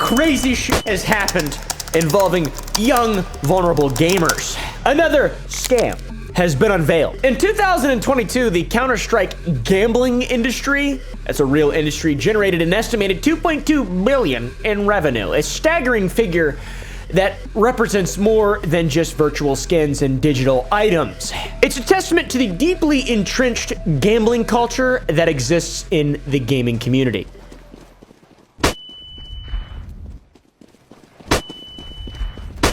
crazy shit has happened involving young, vulnerable gamers. Another scam has been unveiled. In 2022, the Counter-Strike gambling industry, that's a real industry, generated an estimated $2.2 billion in revenue, a staggering figure that represents more than just virtual skins and digital items. It's a testament to the deeply entrenched gambling culture that exists in the gaming community.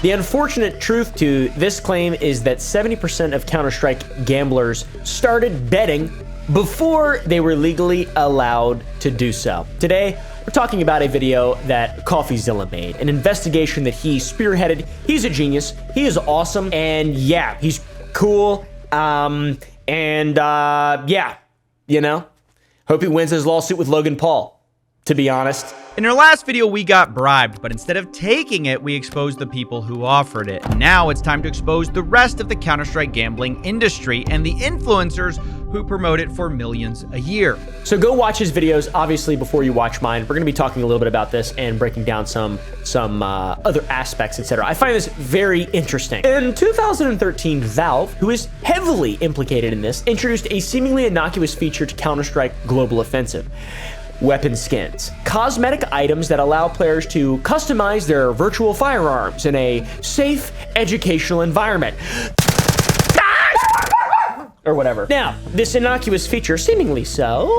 The unfortunate truth to this claim is that 70% of Counter-Strike gamblers started betting before they were legally allowed to do so. Today, we're talking about a video that Coffeezilla made, an investigation that he spearheaded. He's a genius, he is awesome, and yeah, he's cool, yeah, you know, hope he wins his lawsuit with Logan Paul, to be honest. In our last video, we got bribed, but instead of taking it, we exposed the people who offered it. Now it's time to expose the rest of the Counter-Strike gambling industry and the influencers who promote it for millions a year. So go watch his videos, obviously, before you watch mine. We're gonna be talking a little bit about this and breaking down some other aspects, etc. I find this very interesting. In 2013, Valve, who is heavily implicated in this, introduced a seemingly innocuous feature to Counter-Strike Global Offensive. Weapon skins, cosmetic items that allow players to customize their virtual firearms in a safe, educational environment. Or whatever. Now, this innocuous feature, seemingly so,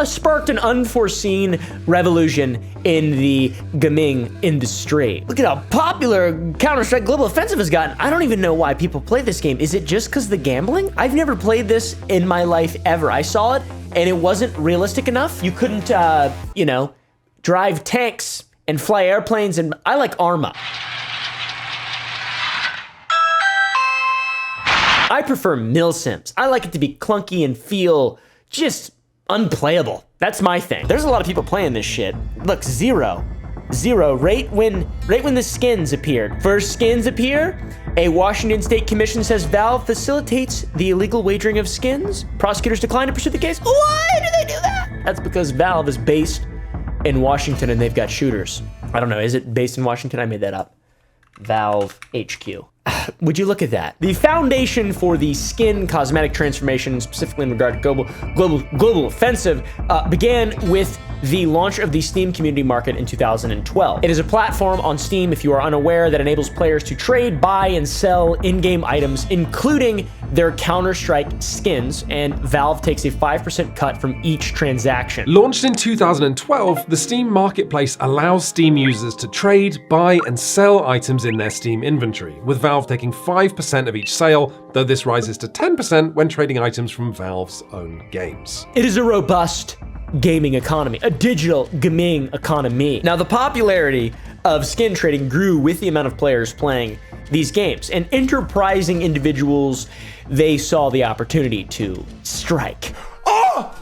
sparked an unforeseen revolution in the gaming industry. Look at how popular Counter-Strike Global Offensive has gotten. I don't even know why people play this game. Is it just because the gambling? I've never played this in my life ever. I saw it and it wasn't realistic enough. You couldn't, you know, drive tanks and fly airplanes, and I like Arma. I prefer milsims. I like it to be clunky and feel just unplayable. That's my thing. There's a lot of people playing this shit. Look, zero, right when the skins appeared. First skins appear, a Washington State Commission says Valve facilitates the illegal wagering of skins. Prosecutors decline to pursue the case. Why do they do that? That's because Valve is based in Washington and they've got shooters. I don't know, is it based in Washington? I made that up. Valve HQ. Would you look at that? The foundation for the skin cosmetic transformation, specifically in regard to global offensive, began with the launch of the Steam community market in 2012. It is a platform on Steam, if you are unaware, that enables players to trade, buy, and sell in-game items, including their Counter-Strike skins, and Valve takes a 5% cut from each transaction. Launched in 2012, the Steam marketplace allows Steam users to trade, buy, and sell items in their Steam inventory, with Valve taking 5% of each sale, though this rises to 10% when trading items from Valve's own games. It is a robust gaming economy, a digital gaming economy. Now, the popularity of skin trading grew with the amount of players playing these games, and enterprising individuals, they saw the opportunity to strike. Oh!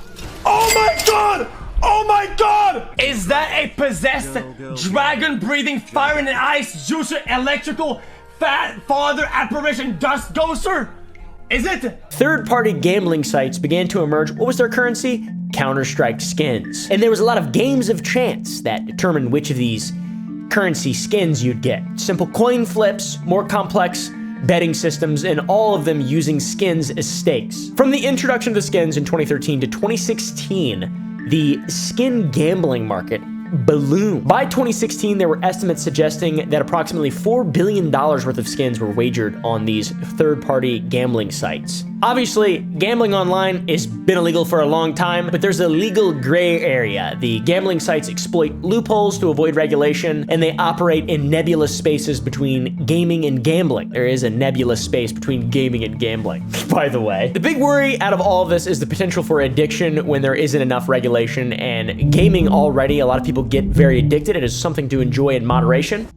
Oh my god! Oh my god! Is that a possessed, dragon-breathing, fire and ice, juicer, electrical, fat father apparition dust ghoster? Is it? Third-party gambling sites began to emerge. What was their currency? Counter-Strike skins. And there was a lot of games of chance that determined which of these currency skins you'd get. Simple coin flips, more complex betting systems, and all of them using skins as stakes. From the introduction of the skins in 2013 to 2016, the skin gambling market ballooned. By 2016, there were estimates suggesting that approximately $4 billion worth of skins were wagered on these third-party gambling sites. Obviously, gambling online has been illegal for a long time, but there's a legal gray area. The gambling sites exploit loopholes to avoid regulation, and they operate in nebulous spaces between gaming and gambling. There is a nebulous space between gaming and gambling, by the way. The big worry out of all of this is the potential for addiction when there isn't enough regulation, and gaming already, a lot of people get very addicted. It is something to enjoy in moderation,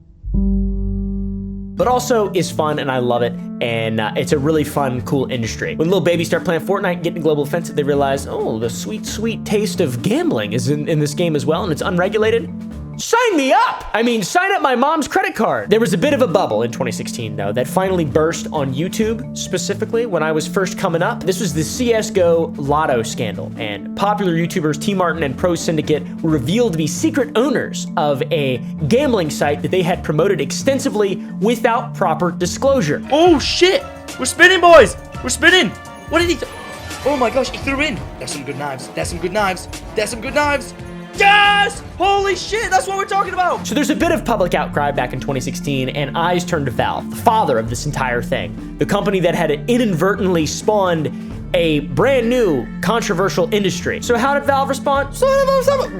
but also is fun, and I love it, and it's a really fun, cool industry. When little babies start playing Fortnite and getting Global Offensive, they realize, oh, the sweet, sweet taste of gambling is in this game as well, and it's unregulated. Sign me up! I mean, sign up my mom's credit card. There was a bit of a bubble in 2016, though, that finally burst on YouTube, specifically when I was first coming up. This was the CSGO Lotto scandal, and popular YouTubers T Martin and Pro Syndicate were revealed to be secret owners of a gambling site that they had promoted extensively without proper disclosure. Oh shit! We're spinning, boys! We're spinning! What did he Oh my gosh, he threw in! There's some good knives. There's some good knives. There's some good knives. Yes! Holy shit, that's what we're talking about! So there's a bit of public outcry back in 2016, and eyes turned to Valve, the father of this entire thing. The company that had inadvertently spawned a brand new controversial industry. So how did Valve respond?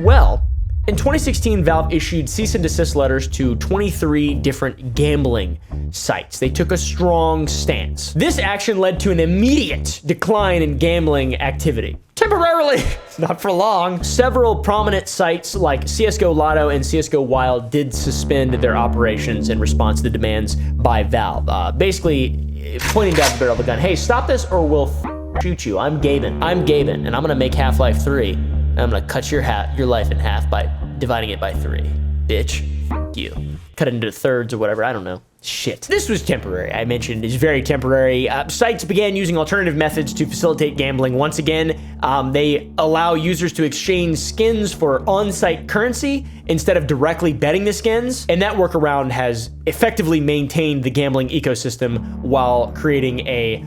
Well, in 2016, Valve issued cease and desist letters to 23 different gambling sites. They took a strong stance. This action led to an immediate decline in gambling activity. Temporarily, not for long. Several prominent sites like CSGO Lotto and CSGO Wild did suspend their operations in response to the demands by Valve. Basically, pointing down the barrel of the gun, hey, stop this or we'll shoot you. I'm Gaben, and I'm gonna make Half-Life 3. I'm gonna cut your life in half by dividing it by 3. Bitch, you. Cut it into thirds or whatever, I don't know. Shit. This was temporary. I mentioned it's very temporary. Sites began using alternative methods to facilitate gambling. Once again, they allow users to exchange skins for on-site currency instead of directly betting the skins. And that workaround has effectively maintained the gambling ecosystem while creating a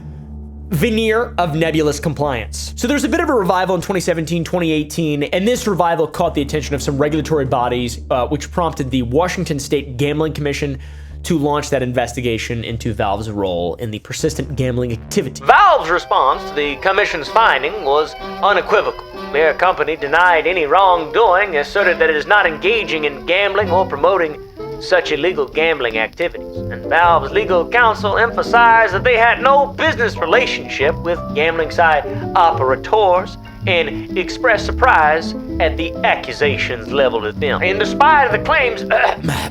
veneer of nebulous compliance. So there's a bit of a revival in 2017, 2018, and this revival caught the attention of some regulatory bodies, which prompted the Washington State Gambling Commission to launch that investigation into Valve's role in the persistent gambling activity. Valve's response to the commission's finding was unequivocal. Their company denied any wrongdoing, asserted that it is not engaging in gambling or promoting such illegal gambling activities. And Valve's legal counsel emphasized that they had no business relationship with gambling site operators and expressed surprise at the accusations leveled at them. And despite the claims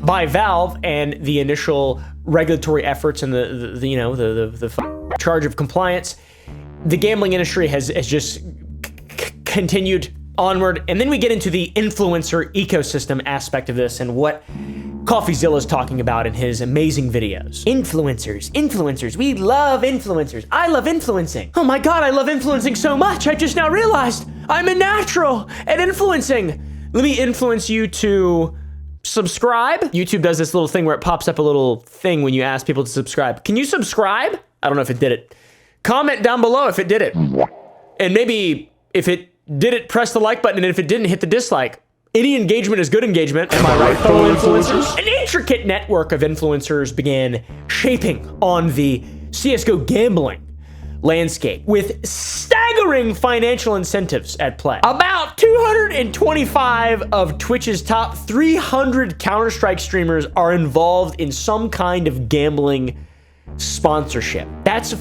by Valve and the initial regulatory efforts and the charge of compliance, the gambling industry has just continued onward. And then we get into the influencer ecosystem aspect of this and what Coffeezilla is talking about in his amazing videos. Influencers, we love influencers. I love influencing. Oh my God, I love influencing so much. I just now realized I'm a natural at influencing. Let me influence you to subscribe. YouTube does this little thing where it pops up a little thing when you ask people to subscribe. Can you subscribe? I don't know if it did it. Comment down below if it did it. And maybe if it did it, press the like button, and if it didn't, hit the dislike. Any engagement is good engagement. Am I right, fellow influencers? An intricate network of influencers began shaping on the CSGO gambling landscape with staggering financial incentives at play. About 225 of Twitch's top 300 Counter-Strike streamers are involved in some kind of gambling sponsorship. That's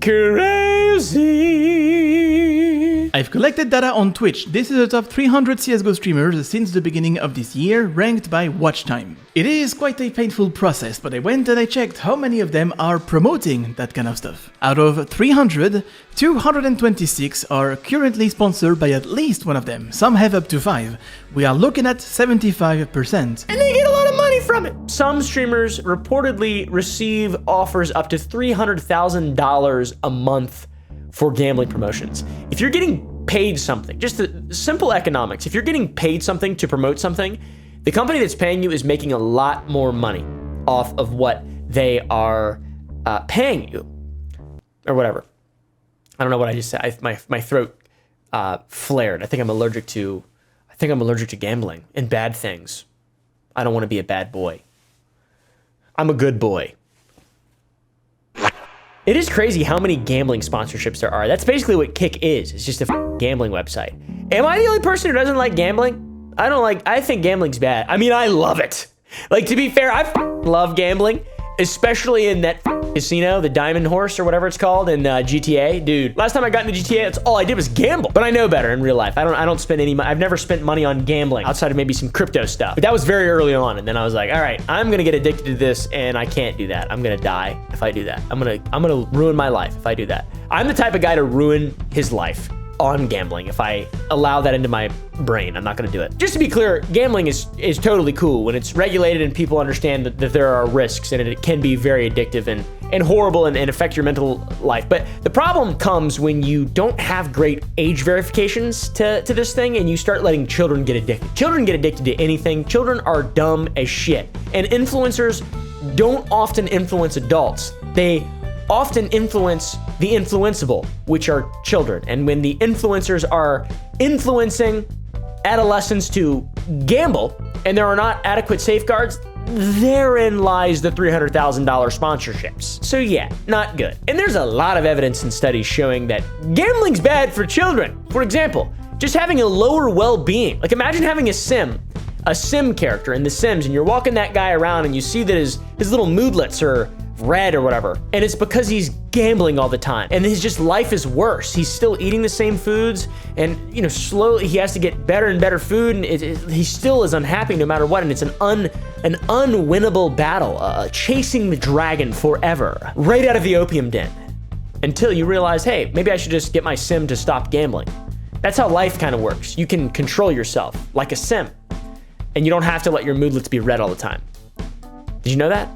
crazy. I've collected data on Twitch. This is the top 300 CSGO streamers since the beginning of this year, ranked by watch time. It is quite a painful process, but I went and I checked how many of them are promoting that kind of stuff. Out of 300, 226 are currently sponsored by at least one of them. Some have up to 5. We are looking at 75%. And they get a lot of money from it. Some streamers reportedly receive offers up to $300,000 a month for gambling promotions. If you're getting paid something, just the simple economics, if you're getting paid something to promote something, the company that's paying you is making a lot more money off of what they are paying you, or whatever. I don't know what I just said. My throat flared. I think I'm allergic to gambling and bad things. I don't want to be a bad boy. I'm a good boy. It is crazy how many gambling sponsorships there are. That's basically what Kick is. It's just a gambling website. Am I the only person who doesn't like gambling? I think gambling's bad. I mean, I love it. Like, to be fair, I love gambling, especially in that casino, the Diamond Horse or whatever it's called in GTA. Dude, last time I got into GTA, that's all I did was gamble. But I know better in real life. I don't spend any money. I've never spent money on gambling outside of maybe some crypto stuff. But that was very early on. And then I was like, all right, I'm gonna get addicted to this and I can't do that. I'm gonna die if I do that. I'm gonna ruin my life if I do that. I'm the type of guy to ruin his life on gambling. If I allow that into my brain, I'm not gonna do it. Just to be clear, gambling is totally cool when it's regulated and people understand that there are risks and it can be very addictive and horrible and affect your mental life. But the problem comes when you don't have great age verifications to this thing and you start letting children get addicted. Children get addicted to anything. Children are dumb as shit. And influencers don't often influence adults. They often influence the influenceable, which are children. And when the influencers are influencing adolescents to gamble and there are not adequate safeguards, therein lies the $300,000 sponsorships. So yeah, not good. And there's a lot of evidence and studies showing that gambling's bad for children. For example, just having a lower well-being. Like imagine having a sim character in The Sims and you're walking that guy around and you see that his little moodlets are red or whatever. And it's because he's gambling all the time. And his just life is worse. He's still eating the same foods and, you know, slowly he has to get better and better food and he still is unhappy no matter what. And it's an unwinnable battle, chasing the dragon forever, right out of the opium den. Until you realize, hey, maybe I should just get my sim to stop gambling. That's how life kind of works. You can control yourself like a sim. And you don't have to let your moodlets be red all the time. Did you know that?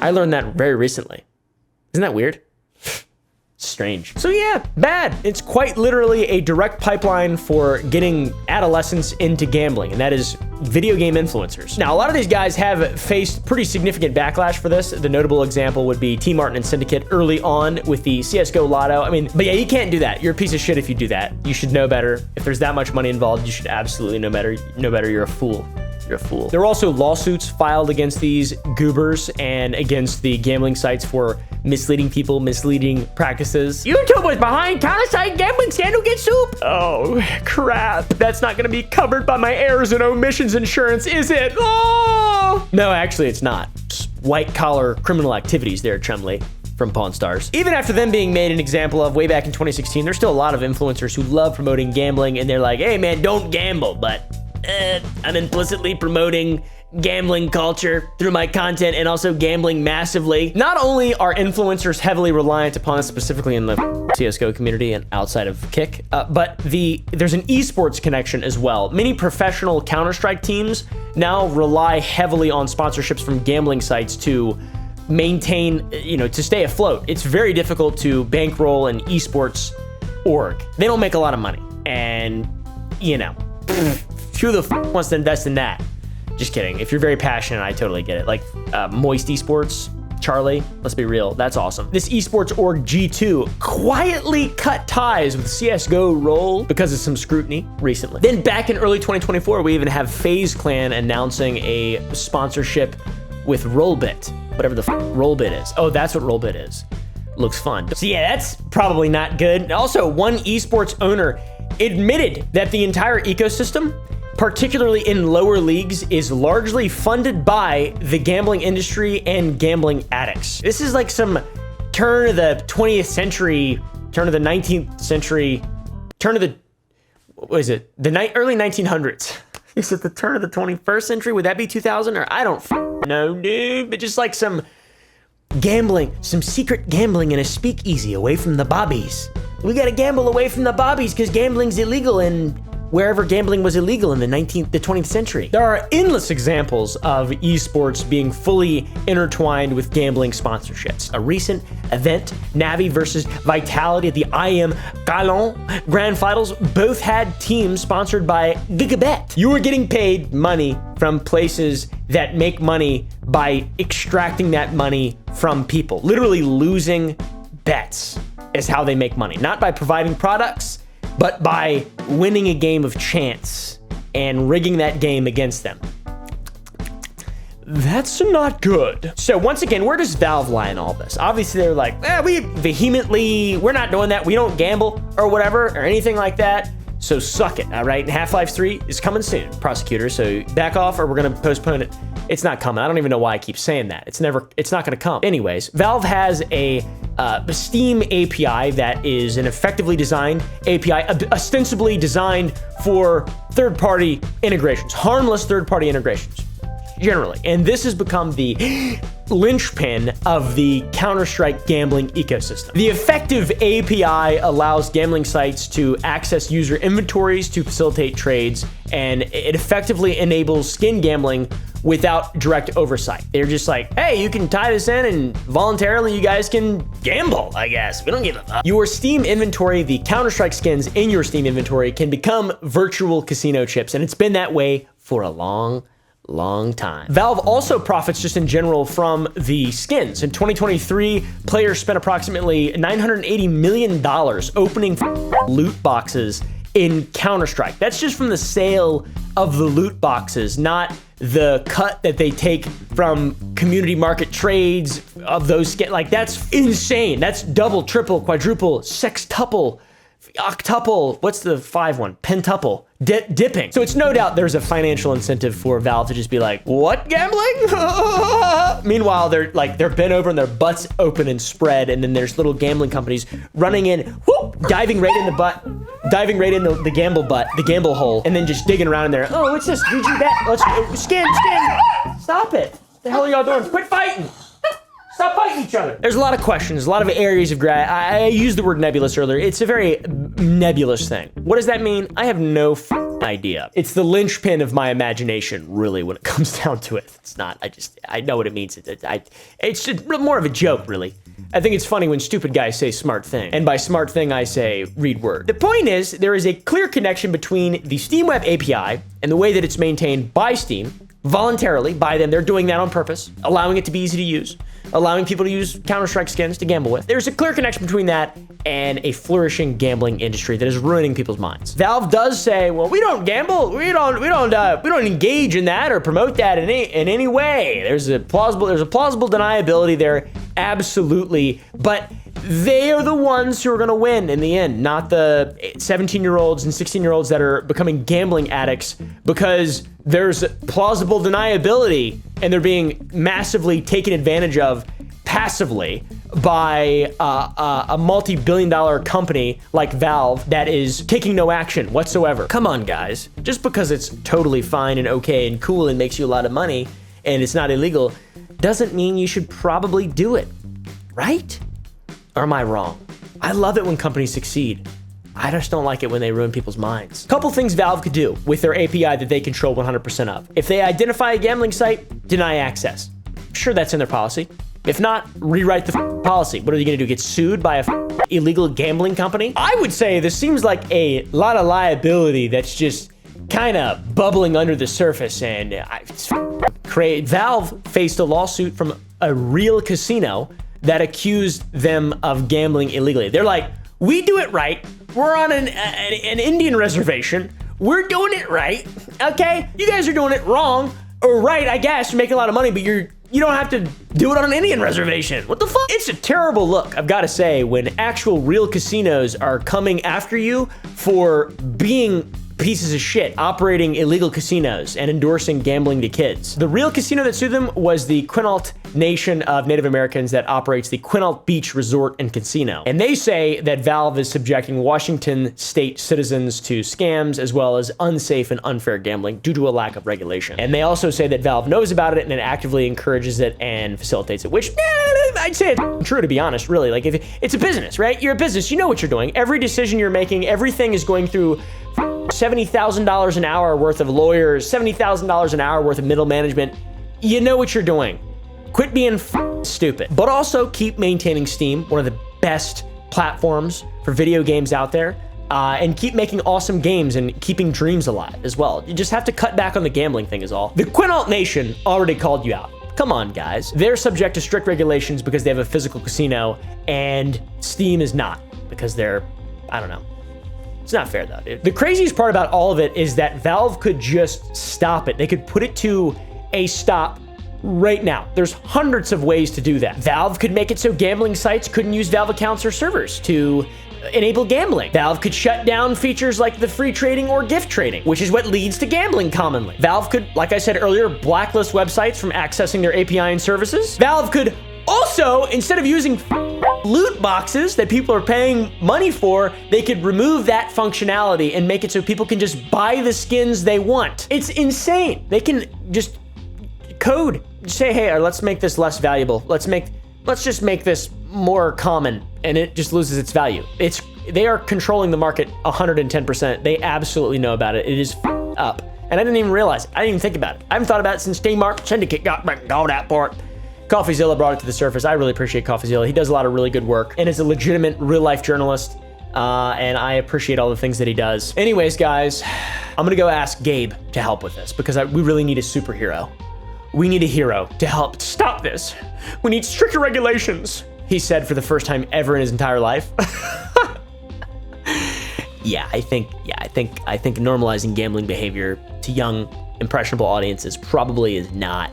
I learned that very recently. Isn't that weird? Strange. So yeah, bad. It's quite literally a direct pipeline for getting adolescents into gambling, and that is video game influencers. Now, a lot of these guys have faced pretty significant backlash for this. The notable example would be T Martin and Syndicate early on with the CSGO Lotto. I mean, but yeah, you can't do that. You're a piece of shit if you do that. You should know better. If there's that much money involved, you should absolutely know better. You're a fool. You're a fool. There were also lawsuits filed against these goobers and against the gambling sites for misleading people, misleading practices. YouTube was behind counter-site gambling scandal get soup. Oh, crap. That's not gonna be covered by my errors and omissions insurance, is it? Oh! No, actually, it's not. It's white-collar criminal activities there, Chumley from Pawn Stars. Even after them being made an example of way back in 2016, there's still a lot of influencers who love promoting gambling, and they're like, hey, man, don't gamble, but I'm implicitly promoting gambling culture through my content and also gambling massively. Not only are influencers heavily reliant upon it, specifically in the CSGO community and outside of Kick, but there's an esports connection as well. Many professional Counter-Strike teams now rely heavily on sponsorships from gambling sites to maintain, to stay afloat. It's very difficult to bankroll an esports org. They don't make a lot of money, and who the wants to invest in that? Just kidding. If you're very passionate, I totally get it. Like Moist Esports, Charlie, let's be real, that's awesome. This esports org G2 quietly cut ties with CSGO Roll because of some scrutiny recently. Then back in early 2024, we even have FaZe Clan announcing a sponsorship with Rollbit, whatever the Rollbit is. Oh, that's what Rollbit is. Looks fun. So yeah, that's probably not good. Also, one esports owner admitted that the entire ecosystem, particularly in lower leagues, is largely funded by the gambling industry and gambling addicts. This is like some turn of the 20th century, turn of the 19th century, early 1900s. Is it the turn of the 21st century? Would that be 2000? Or I don't know, dude. But just like some gambling, some secret gambling in a speakeasy away from the bobbies. We gotta gamble away from the bobbies because gambling's illegal in wherever gambling was illegal in the 20th century. There are endless examples of esports being fully intertwined with gambling sponsorships. A recent event, Navi versus Vitality at the IM Galon Grand Finals, both had teams sponsored by Gigabet. You were getting paid money from places that make money by extracting that money from people. Literally losing bets is how they make money. Not by providing products, but by winning a game of chance and rigging that game against them. That's not good. So once again, where does Valve lie in all this? Obviously, they're like, we're not doing that. We don't gamble or whatever or anything like that. So suck it, all right? Half-Life 3 is coming soon, prosecutors. So back off or we're gonna postpone it. It's not coming. I don't even know why I keep saying that. It's not gonna come. Anyways, Valve has a Steam API that is an effectively designed API, ostensibly designed for third-party integrations, harmless third-party integrations, generally. And this has become the linchpin of the Counter-Strike gambling ecosystem. The effective API allows gambling sites to access user inventories to facilitate trades, and it effectively enables skin gambling without direct oversight. They're just like, hey, you can tie this in and voluntarily you guys can gamble, I guess. We don't give a fuck. Your Steam inventory, the Counter-Strike skins in your Steam inventory can become virtual casino chips, and it's been that way for a long time. Valve also profits just in general from the skins. In 2023, players spent approximately $980 million opening loot boxes in Counter-Strike. That's just from the sale of the loot boxes, not the cut that they take from community market trades of those skins. Like, that's insane. That's double, triple, quadruple, sextuple, octuple, what's the 5 one? Pentuple, dipping. So it's no doubt there's a financial incentive for Valve to just be like, what, gambling? Meanwhile, they're bent over and their butts open and spread, and then there's little gambling companies running in, whoop, diving right in the butt, diving right in the gamble butt, the gamble hole, and then just digging around in there. Oh, what's this? Did you bet? Let's skin. Stop it. What the hell are y'all doing? Quit fighting. Stop fighting each other. There's a lot of questions, a lot of areas of gray. I used the word nebulous earlier. It's a very nebulous thing. What does that mean? I have no idea. It's the linchpin of my imagination, really, when it comes down to it. It's not, I know what it means. It's just more of a joke, really. I think it's funny when stupid guys say smart thing. And by smart thing, I say read word. The point is, there is a clear connection between the Steam Web API and the way that it's maintained by Steam, voluntarily by them. They're doing that on purpose, allowing it to be easy to use, allowing people to use Counter-Strike skins to gamble with. There's a clear connection between that and a flourishing gambling industry that is ruining people's minds. Valve does say, well, we don't gamble, we don't engage in that or promote that in any way. There's a plausible deniability there, absolutely, but they are the ones who are gonna win in the end, not the 17-year-olds and 16-year-olds that are becoming gambling addicts because there's plausible deniability and they're being massively taken advantage of passively by a multi-billion-dollar company like Valve that is taking no action whatsoever. Come on, guys. Just because it's totally fine and okay and cool and makes you a lot of money and it's not illegal doesn't mean you should probably do it, right? Or am I wrong? I love it when companies succeed. I just don't like it when they ruin people's minds. Couple things Valve could do with their API that they control 100% of. If they identify a gambling site, deny access. Sure, that's in their policy. If not, rewrite the policy. What are you gonna do, get sued by a illegal gambling company? I would say this seems like a lot of liability that's just kind of bubbling under the surface, and Valve faced a lawsuit from a real casino that accused them of gambling illegally. They're like, we do it right. We're on an Indian reservation. We're doing it right, okay? You guys are doing it wrong, or right, I guess. You're making a lot of money, but you don't have to do it on an Indian reservation. What the fuck? It's a terrible look, I've got to say, when actual real casinos are coming after you for being pieces of shit, operating illegal casinos and endorsing gambling to kids. The real casino that sued them was the Quinault Nation of Native Americans that operates the Quinault Beach Resort and Casino. And they say that Valve is subjecting Washington state citizens to scams as well as unsafe and unfair gambling due to a lack of regulation. And they also say that Valve knows about it and it actively encourages it and facilitates it, which I'd say it's true, to be honest, really. Like, if it's a business, right? You're a business, you know what you're doing. Every decision you're making, everything is going through $70,000 an hour worth of lawyers, $70,000 an hour worth of middle management. You know what you're doing. Quit being stupid. But also keep maintaining Steam, one of the best platforms for video games out there, and keep making awesome games and keeping dreams alive as well. You just have to cut back on the gambling thing is all. The Quinault Nation already called you out. Come on, guys. They're subject to strict regulations because they have a physical casino, and Steam is not because they're, I don't know. It's not fair, though, dude. The craziest part about all of it is that Valve could just stop it. They could put it to a stop right now. There's hundreds of ways to do that. Valve could make it so gambling sites couldn't use Valve accounts or servers to enable gambling. Valve could shut down features like the free trading or gift trading, which is what leads to gambling commonly. Valve could, like I said earlier, blacklist websites from accessing their API and services. Valve could also, instead of using loot boxes that people are paying money for, they could remove that functionality and make it so people can just buy the skins they want. It's insane. They can just code say, hey, let's make this less valuable. Let's just make this more common, and it just loses its value. They are controlling the market 110%. They absolutely know about it. It is up. And I didn't even realize it. I didn't even think about it. I haven't thought about it since Steam Art Syndicate got called out for it. Coffeezilla brought it to the surface. I really appreciate Coffeezilla. He does a lot of really good work and is a legitimate real-life journalist. And I appreciate all the things that he does. Anyways, guys, I'm gonna go ask Gabe to help with this because we really need a superhero. We need a hero to help stop this. We need stricter regulations, he said for the first time ever in his entire life. I think normalizing gambling behavior to young, impressionable audiences probably is not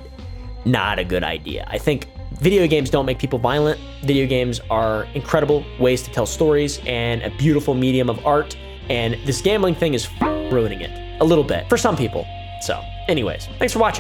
a good idea. I think video games don't make people violent. Video games are incredible ways to tell stories and a beautiful medium of art. And this gambling thing is ruining it a little bit for some people. So anyways, thanks for watching.